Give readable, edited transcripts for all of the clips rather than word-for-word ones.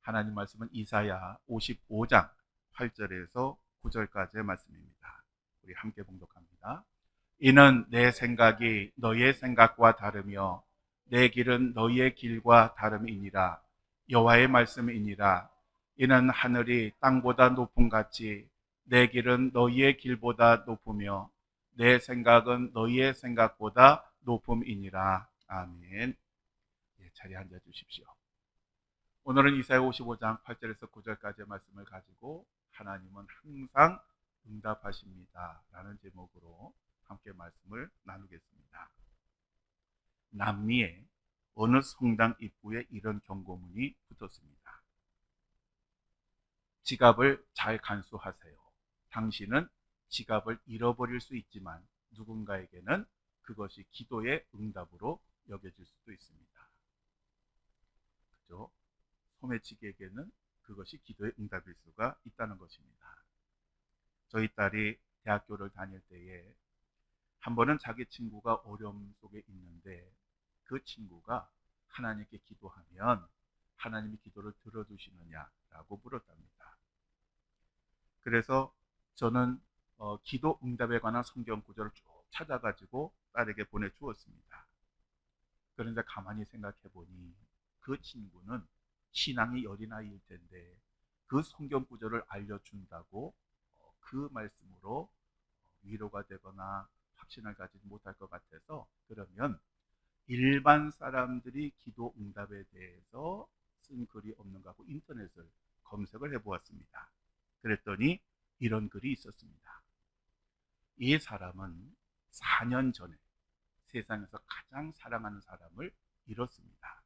하나님 말씀은 이사야 55장 8절에서 9절까지의 말씀입니다. 우리 함께 봉독합니다. 이는 내 생각이 너희의 생각과 다르며 내 길은 너희의 길과 다름이니라. 여호와의 말씀이니라. 이는 하늘이 땅보다 높음같이 내 길은 너희의 길보다 높으며 내 생각은 너희의 생각보다 높음이니라. 아멘. 자리에 앉아 주십시오. 오늘은 이사야 55장 8절에서 9절까지의 말씀을 가지고 하나님은 항상 응답하십니다 라는 제목으로 함께 말씀을 나누겠습니다. 남미의 어느 성당 입구에 이런 경고문이 붙었습니다. 지갑을 잘 간수하세요. 당신은 지갑을 잃어버릴 수 있지만 누군가에게는 그것이 기도의 응답으로 여겨질 수도 있습니다. 그죠? 소매치기에게는 그것이 기도의 응답일 수가 있다는 것입니다. 저희 딸이 대학교를 다닐 때에 한 번은 자기 친구가 어려움 속에 있는데 그 친구가 하나님께 기도하면 하나님이 기도를 들어주시느냐라고 물었답니다. 그래서 저는 기도 응답에 관한 성경 구절을 쭉 찾아가지고 딸에게 보내주었습니다. 그런데 가만히 생각해 보니 그 친구는 신앙이 어린 아이일 텐데 그 성경 구절을 알려준다고 그 말씀으로 위로가 되거나 확신을 가지지 못할 것 같아서, 그러면 일반 사람들이 기도 응답에 대해서 쓴 글이 없는가 하고 인터넷을 검색을 해보았습니다. 그랬더니 이런 글이 있었습니다. 이 사람은 4년 전에 세상에서 가장 사랑하는 사람을 잃었습니다.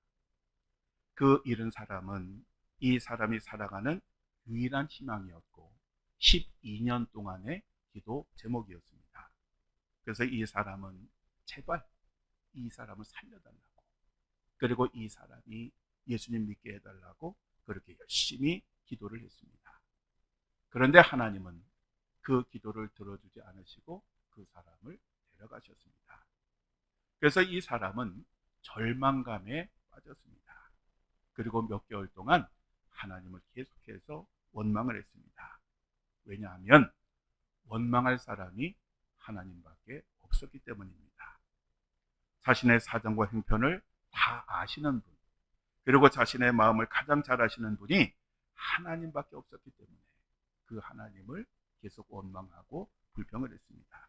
그 잃은 사람은 이 사람이 살아가는 유일한 희망이었고 12년 동안의 기도 제목이었습니다. 그래서 이 사람은 제발 이 사람을 살려달라고, 그리고 이 사람이 예수님 믿게 해달라고 그렇게 열심히 기도를 했습니다. 그런데 하나님은 그 기도를 들어주지 않으시고 그 사람을 데려가셨습니다. 그래서 이 사람은 절망감에 빠졌습니다. 그리고 몇 개월 동안 하나님을 계속해서 원망을 했습니다. 왜냐하면 원망할 사람이 하나님밖에 없었기 때문입니다. 자신의 사정과 형편을 다 아시는 분, 그리고 자신의 마음을 가장 잘 아시는 분이 하나님밖에 없었기 때문에 그 하나님을 계속 원망하고 불평을 했습니다.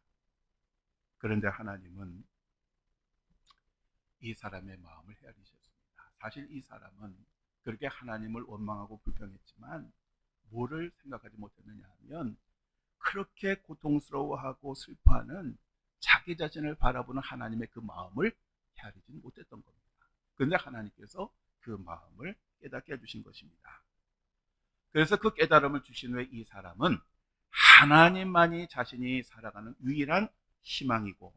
그런데 하나님은 이 사람의 마음을 헤아리셨습니다. 사실 이 사람은 그렇게 하나님을 원망하고 불평했지만 뭐를 생각하지 못했느냐 하면 그렇게 고통스러워하고 슬퍼하는 자기 자신을 바라보는 하나님의 그 마음을 헤아리지는 못했던 겁니다. 그런데 하나님께서 그 마음을 깨닫게 해주신 것입니다. 그래서 그 깨달음을 주신 후에 이 사람은 하나님만이 자신이 살아가는 유일한 희망이고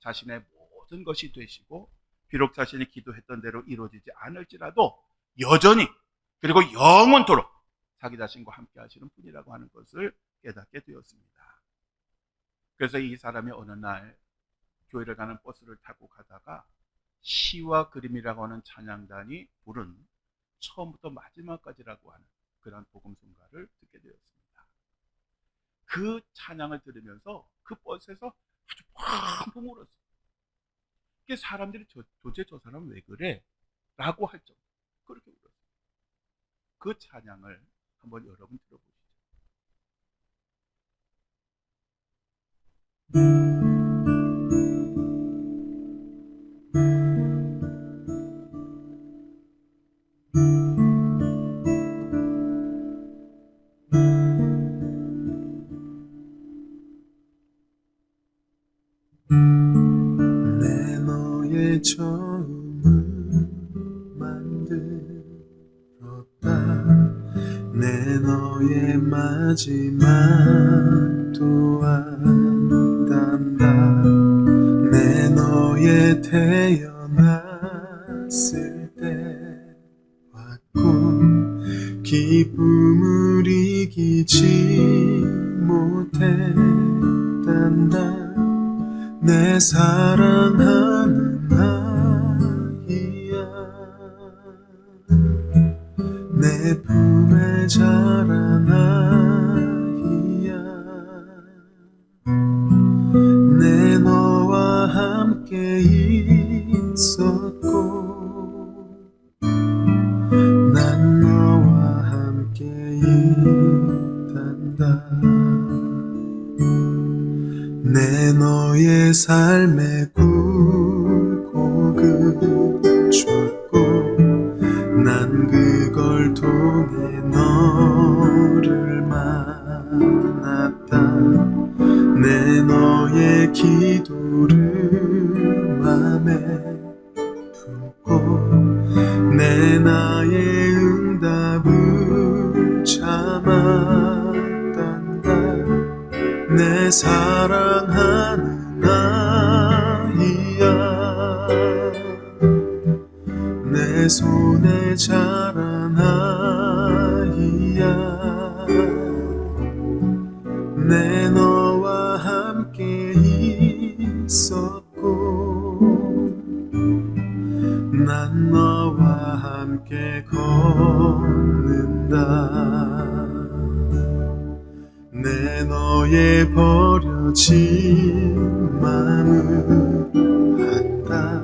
자신의 모든 것이 되시고, 비록 자신이 기도했던 대로 이루어지지 않을지라도 여전히 그리고 영원토록 자기 자신과 함께 하시는 분이라고 하는 것을 깨닫게 되었습니다. 그래서 이 사람이 어느 날 교회를 가는 버스를 타고 가다가 시와 그림이라고 하는 찬양단이 부른 처음부터 마지막까지라고 하는 그런 복음성가를 듣게 되었습니다. 그 찬양을 들으면서 그 버스에서 아주 펑펑 울었어요. 사람들이 도대체 저 사람 왜 그래? 라고 할 정도 그렇게 울었어요. 그 찬양을 한번 여러분 들어보시죠. 내 너의 처음을 만들었다. 내 너의 마지막도 안단다. 내 너의 태어났을 때 왔고 기쁨을 이기지 못했단다. 내 사랑하는 아이야, 내 품에 자란 아이야 내 너와 함께 있었고 난 너와 함께 있단다 내 너의 삶에 굴곡을 줬고 난 그걸 통해 너를 만났다 내 너의 기도를 맘에 품고 내 나의 응답을 참았단다 내 사랑하는 아이야 내 손에 자란 아이야 내 너와 함께 있었고 난 너와 함께 걷는다 내 너의 버려진 맘을 안다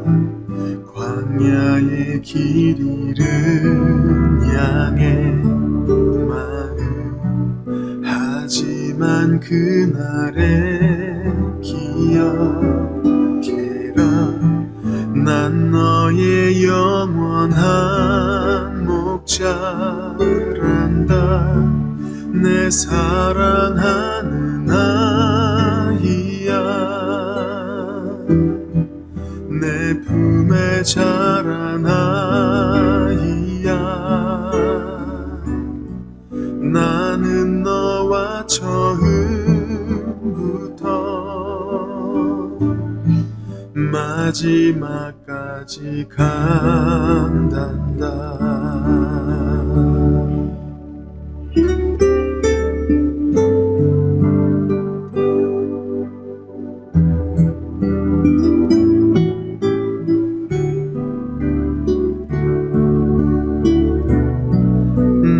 광야의 길 잃은 양의 마음 하지만 그날의 기억해라 난 너의 영원한 목자란다 내 사랑하는 아이야 내 품에 자란 아이야 나는 너와 처음부터 마지막까지 간단다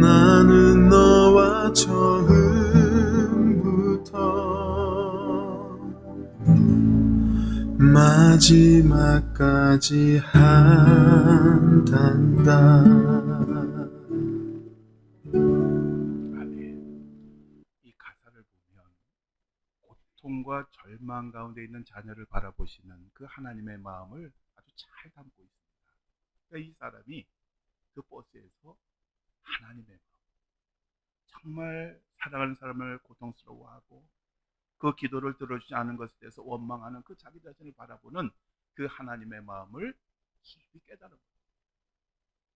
나는 너와 처음부터 마지막까지 한단다 아멘. 이 가사를 보면 고통과 절망 가운데 있는 자녀를 바라보시는 그 하나님의 마음을 아주 잘 담고 있습니다. 그러니까 이 사람이 그 버스에서 하나님의 마음, 정말 사랑하는 사람을 고통스러워하고 그 기도를 들어주지 않은 것에 대해서 원망하는 그 자기 자신을 바라보는 그 하나님의 마음을 깊이 깨달은 거예요.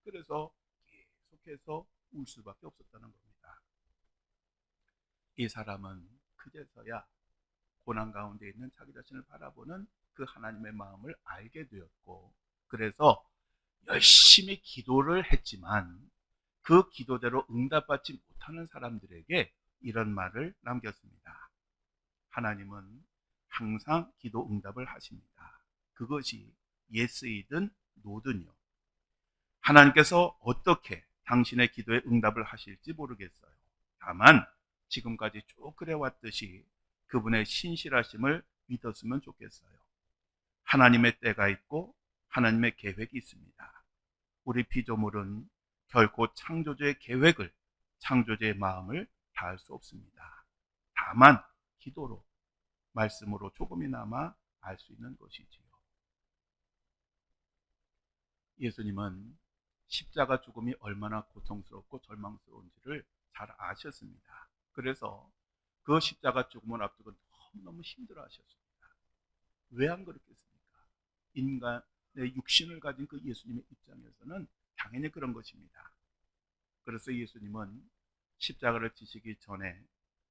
그래서 계속해서 울 수밖에 없었다는 겁니다. 이 사람은 그제서야 고난 가운데 있는 자기 자신을 바라보는 그 하나님의 마음을 알게 되었고, 그래서 열심히 기도를 했지만 그 기도대로 응답받지 못하는 사람들에게 이런 말을 남겼습니다. 하나님은 항상 기도 응답을 하십니다. 그것이 예스이든 노든요. 하나님께서 어떻게 당신의 기도에 응답을 하실지 모르겠어요. 다만 지금까지 쭉 그래왔듯이 그분의 신실하심을 믿었으면 좋겠어요. 하나님의 때가 있고 하나님의 계획이 있습니다. 우리 피조물은 결코 창조주의 계획을, 창조주의 마음을 다할 수 없습니다. 다만 기도로, 말씀으로 조금이나마 알 수 있는 것이지요. 예수님은 십자가 죽음이 얼마나 고통스럽고 절망스러운지를 잘 아셨습니다. 그래서 그 십자가 죽음을 앞두고 너무너무 힘들어 하셨습니다. 왜 안 그렇겠습니까? 인간의 육신을 가진 그 예수님의 입장에서는 당연히 그런 것입니다. 그래서 예수님은 십자가를 지시기 전에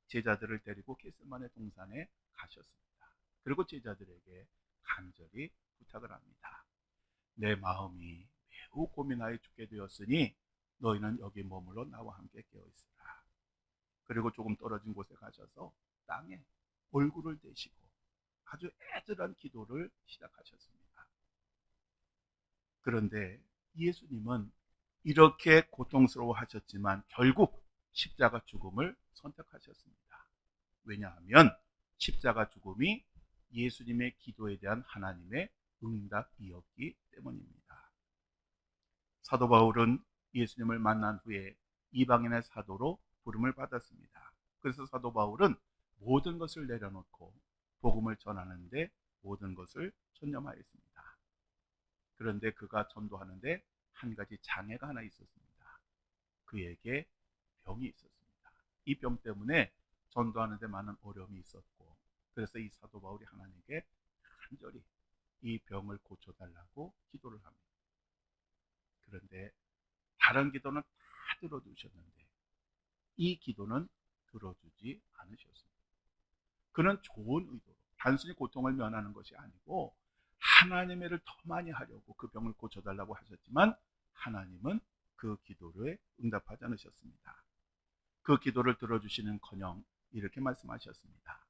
제자들을 데리고 겟세마네 동산에 가셨습니다. 그리고 제자들에게 간절히 부탁을 합니다. 내 마음이 매우 고민하여 죽게 되었으니 너희는 여기 머물러 나와 함께 깨어있으라. 그리고 조금 떨어진 곳에 가셔서 땅에 얼굴을 대시고 아주 애절한 기도를 시작하셨습니다. 그런데 예수님은 이렇게 고통스러워 하셨지만 결국 십자가 죽음을 선택하셨습니다. 왜냐하면 십자가 죽음이 예수님의 기도에 대한 하나님의 응답이었기 때문입니다. 사도 바울은 예수님을 만난 후에 이방인의 사도로 부름을 받았습니다. 그래서 사도 바울은 모든 것을 내려놓고 복음을 전하는데 모든 것을 전념하였습니다. 그런데 그가 전도하는데 한 가지 장애가 하나 있었습니다. 그에게 병이 있었습니다. 이 병 때문에 전도하는데 많은 어려움이 있었고, 그래서 이 사도 바울이 하나님께 간절히 이 병을 고쳐달라고 기도를 합니다. 그런데 다른 기도는 다 들어주셨는데 이 기도는 들어주지 않으셨습니다. 그는 좋은 의도로 단순히 고통을 면하는 것이 아니고 하나님의 일을 더 많이 하려고 그 병을 고쳐달라고 하셨지만 하나님은 그 기도에 응답하지 않으셨습니다. 그 기도를 들어주시는커녕 이렇게 말씀하셨습니다.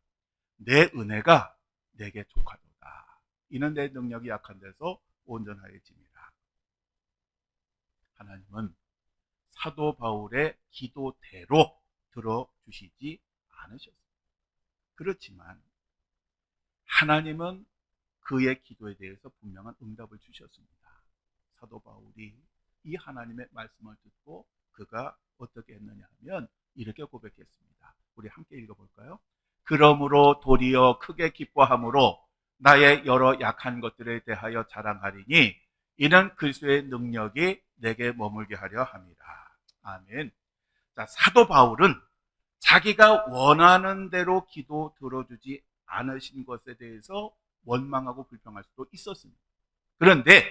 내 은혜가 내게 족하도다. 이는 내 능력이 약한 데서 온전하여짐이라. 하나님은 사도 바울의 기도대로 들어주시지 않으셨습니다. 그렇지만 하나님은 그의 기도에 대해서 분명한 응답을 주셨습니다. 사도 바울이 이 하나님의 말씀을 듣고 그가 어떻게 했느냐 하면 이렇게 고백했습니다. 우리 함께 읽어볼까요? 그러므로 도리어 크게 기뻐함으로 나의 여러 약한 것들에 대하여 자랑하리니 이는 그리스도의 능력이 내게 머물게 하려 함이라. 아멘. 자, 사도 바울은 자기가 원하는 대로 기도 들어주지 않으신 것에 대해서 원망하고 불평할 수도 있었습니다. 그런데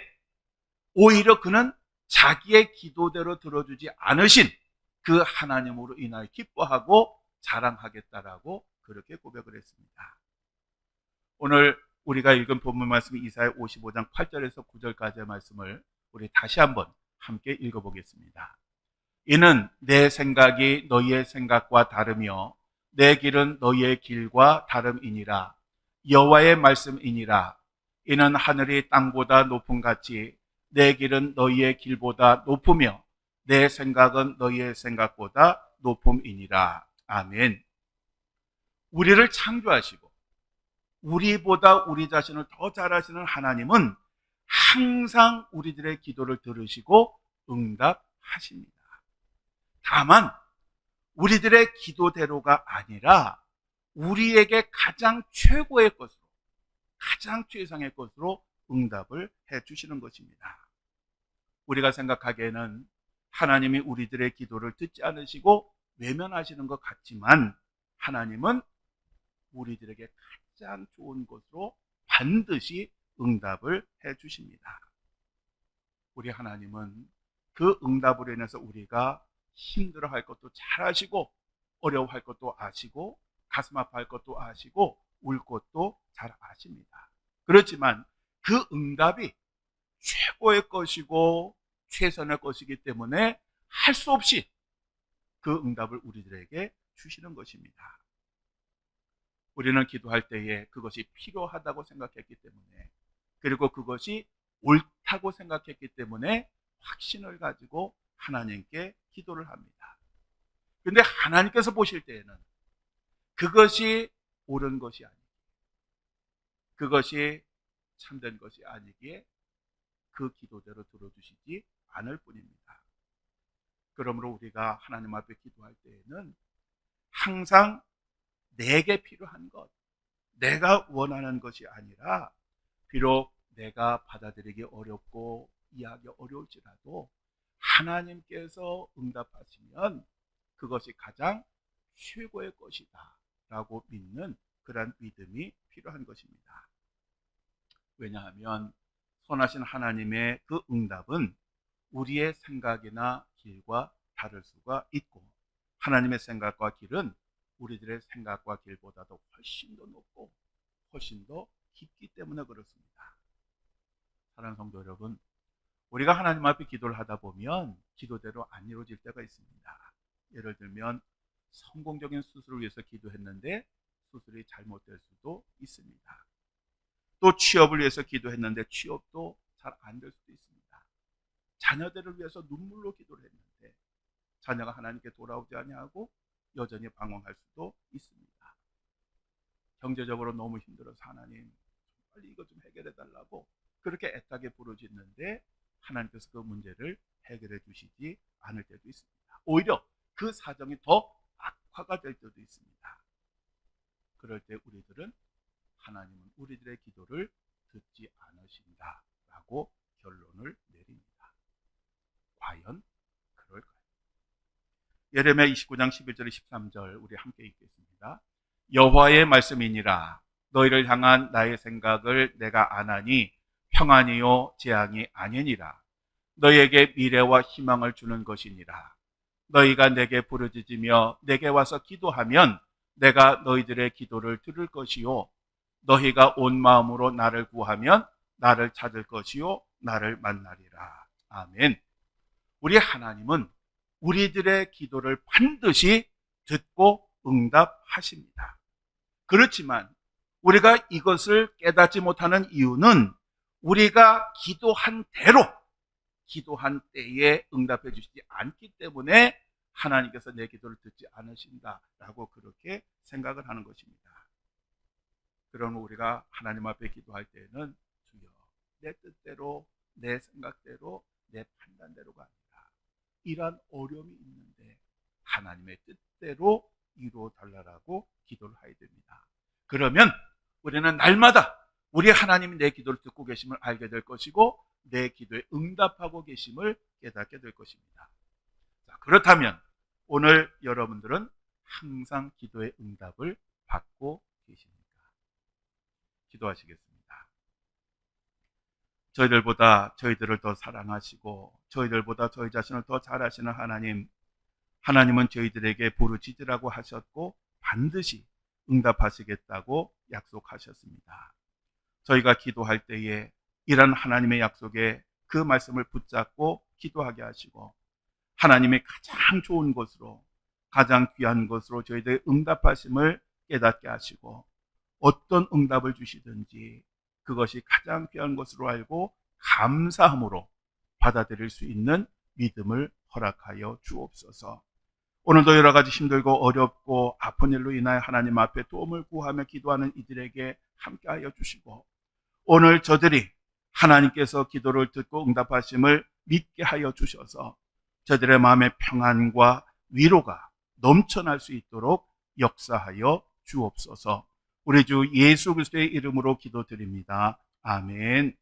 오히려 그는 자기의 기도대로 들어주지 않으신 그 하나님으로 인하여 기뻐하고 자랑하겠다라고 그렇게 고백을 했습니다. 오늘 우리가 읽은 본문 말씀 이사야 55장 8절에서 9절까지의 말씀을 우리 다시 한번 함께 읽어보겠습니다. 이는 내 생각이 너희의 생각과 다르며 내 길은 너희의 길과 다름이니라. 여호와의 말씀이니라. 이는 하늘이 땅보다 높음 같이 내 길은 너희의 길보다 높으며 내 생각은 너희의 생각보다 높음이니라. 아멘. 우리를 창조하시고 우리보다 우리 자신을 더 잘 아시는 하나님은 항상 우리들의 기도를 들으시고 응답하십니다. 다만 우리들의 기도대로가 아니라 우리에게 가장 최고의 것으로, 가장 최상의 것으로 응답을 해 주시는 것입니다. 우리가 생각하기에는 하나님이 우리들의 기도를 듣지 않으시고 외면하시는 것 같지만 하나님은 우리들에게 가장 좋은 것으로 반드시 응답을 해 주십니다. 우리 하나님은 그 응답으로 인해서 우리가 힘들어할 것도 잘 아시고 어려워할 것도 아시고 가슴 아파할 것도 아시고 울 것도 잘 아십니다. 그렇지만 그 응답이 최고의 것이고 최선의 것이기 때문에 할 수 없이 그 응답을 우리들에게 주시는 것입니다. 우리는 기도할 때에 그것이 필요하다고 생각했기 때문에, 그리고 그것이 옳다고 생각했기 때문에 확신을 가지고 하나님께 기도를 합니다. 그런데 하나님께서 보실 때에는 그것이 옳은 것이 아니기에, 그것이 참된 것이 아니기에 그 기도대로 들어주시지 않을 뿐입니다. 그러므로 우리가 하나님 앞에 기도할 때에는 항상 내게 필요한 것, 내가 원하는 것이 아니라 비록 내가 받아들이기 어렵고 이해하기 어려울지라도 하나님께서 응답하시면 그것이 가장 최고의 것이다 라고 믿는 그런 믿음이 필요한 것입니다. 왜냐하면 선하신 하나님의 그 응답은 우리의 생각이나 길과 다를 수가 있고, 하나님의 생각과 길은 우리들의 생각과 길보다도 훨씬 더 높고 훨씬 더 깊기 때문에 그렇습니다. 사랑하는 성도 여러분, 우리가 하나님 앞에 기도를 하다 보면 기도대로 안 이루어질 때가 있습니다. 예를 들면 성공적인 수술을 위해서 기도했는데 수술이 잘못될 수도 있습니다. 또 취업을 위해서 기도했는데 취업도 잘 안 될 수도 있습니다. 자녀들을 위해서 눈물로 기도를 했는데 자녀가 하나님께 돌아오지 아니하고 여전히 방황할 수도 있습니다. 경제적으로 너무 힘들어서 하나님 빨리 이거 좀 해결해 달라고 그렇게 애타게 부르짖는데 하나님께서 그 문제를 해결해 주시지 않을 때도 있습니다. 오히려 그 사정이 더 악화가 될 때도 있습니다. 그럴 때 우리들은 하나님은 우리들의 기도를 듣지 않으신다라고 결론을 내립니다. 과연 그럴까요? 예레미야 29장 11절 13절 우리 함께 읽겠습니다. 여호와의 말씀이니라 너희를 향한 나의 생각을 내가 아나니 평안이요 재앙이 아니니라. 너희에게 미래와 희망을 주는 것이니라. 너희가 내게 부르짖으며 내게 와서 기도하면 내가 너희들의 기도를 들을 것이요 너희가 온 마음으로 나를 구하면 나를 찾을 것이요 나를 만나리라. 아멘. 우리 하나님은 우리들의 기도를 반드시 듣고 응답하십니다. 그렇지만 우리가 이것을 깨닫지 못하는 이유는 우리가 기도한 대로 기도한 때에 응답해 주시지 않기 때문에 하나님께서 내 기도를 듣지 않으신다라고 그렇게 생각을 하는 것입니다. 그러면 우리가 하나님 앞에 기도할 때에는 주여 내 뜻대로 내 생각대로 내 판단대로가 아니라 이러한 어려움이 있는데 하나님의 뜻대로 이루어 달라고 기도를 해야 됩니다. 그러면 우리는 날마다 우리 하나님이 내 기도를 듣고 계심을 알게 될 것이고 내 기도에 응답하고 계심을 깨닫게 될 것입니다. 자, 그렇다면 오늘 여러분들은 항상 기도의 응답을 받고 계십니까? 기도하시겠습니다. 저희들보다 저희들을 더 사랑하시고 저희들보다 저희 자신을 더 잘 아시는 하나님, 하나님은 저희들에게 부르짖으라고 하셨고 반드시 응답하시겠다고 약속하셨습니다. 저희가 기도할 때에 이런 하나님의 약속에 그 말씀을 붙잡고 기도하게 하시고 하나님의 가장 좋은 것으로 가장 귀한 것으로 저희들의 응답하심을 깨닫게 하시고 어떤 응답을 주시든지 그것이 가장 귀한 것으로 알고 감사함으로 받아들일 수 있는 믿음을 허락하여 주옵소서. 오늘도 여러 가지 힘들고 어렵고 아픈 일로 인하여 하나님 앞에 도움을 구하며 기도하는 이들에게 함께하여 주시고 오늘 저들이 하나님께서 기도를 듣고 응답하심을 믿게 하여 주셔서 저들의 마음의 평안과 위로가 넘쳐날 수 있도록 역사하여 주옵소서. 우리 주 예수 그리스도의 이름으로 기도드립니다. 아멘.